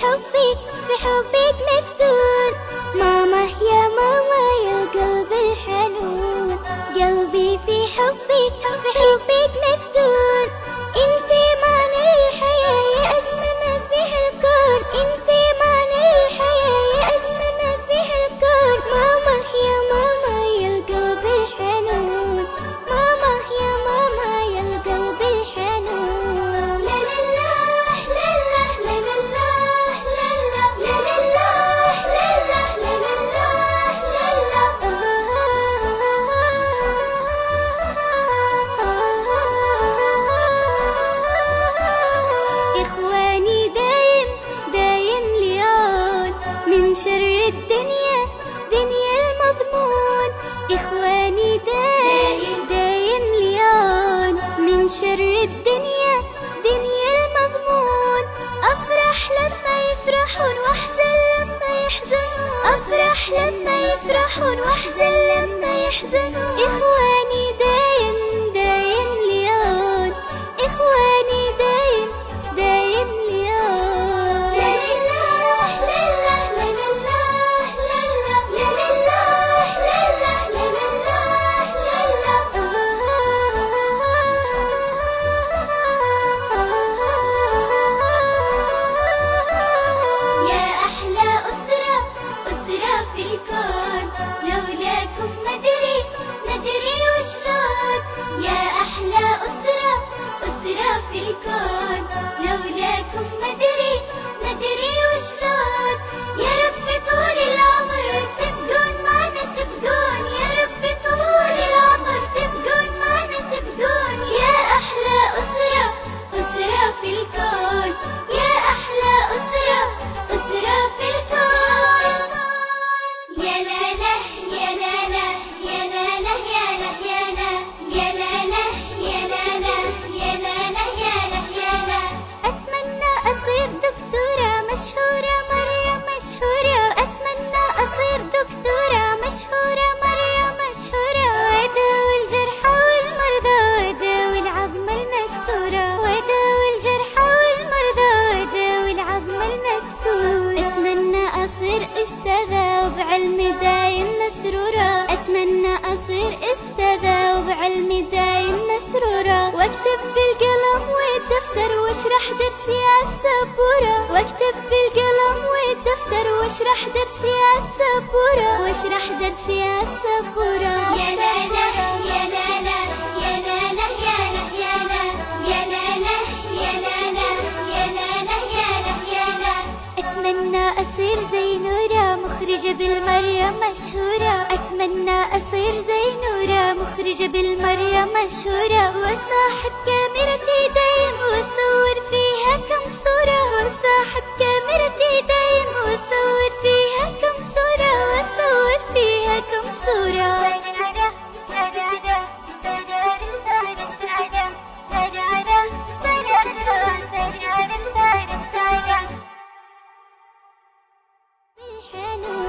حبك في حبك مفتون. ماما يا ماما يا القلب الحنون، قلبي في حبك في حبك مفتون. انتي معنى الحياة يا أجمل ما فيه الكون، انتي معنى الحياة يا أجمل ما فيه الكون. ماما يا ماما يا القلب الحنون، ماما يا ماما يا القلب الحنون. لا لا لا لا لا لا لا لا لا لا لا إخواني دايم دايم ليون من شر الدنيا دنيا المضمون. إخواني دايم دايم ليون من شر الدنيا دنيا المضمون. أفرح لما يفرحون وأحزن لما يحزنون، أفرح لما يفرحون وأحزن لما يحزنون. إخواني دايم دايم ليون، إخواني دايم دايم ليون. لا لا لا لا لا لا لا لا يا أحلى أسرة أسرة في الكون، لولاكم مدري مدري وشلون. يا أحلى أسرة أسرة في الكون، لولاكم مدري مدري وشلون. يا رب طول العمر تبقون معنا تبقون، يا رب طول العمر تبقون معنا تبقون. يا أحلى أسرة أسرة في الكون، يا أحلى أسرة أسرة في الكون. يا لا لا يا لا لا يا لا لا يا لا يا لا يا لا لا يا لا لا يا لا لا يا لا يا لا. أتمنى أصير دكتورة مشهورة مرة مشهورة، أتمنى أصير دكتورة مشهورة مرة مشهورة، وأداوي الجرحى والمرضى وأداوي العظم المكسورة، وأداوي الجرحى والمرضى وأداوي العظم المكسور. أتمنى أصير أستاذة وبعلمي دايم مسرورة، أتمنى أصير أستاذة وبعلمي دايم مسرورة، واكتب بالقلم والدفتر واشرح درسي عالسبورة، واكتب بالقلم والدفتر واشرح درسي عالسبورة، واشرح درسي عالسبورة. يا لا لا يا لا لا يا لا لا يا لا يا لا يا لا لا يا لا لا يا لا لا يا لا يا لا. أتمنى أصير زي نورة مخرجة بالمرة مشهورة، أتمنى أصير زي نورة مخرجة بالمرة مشهورة، وصاحب كاميرتي دايم وأصور فيها كم صورة، وصاحب كاميرتي دايم وأصور فيها كم صورة، وأصور فيها كم صورة. الحنون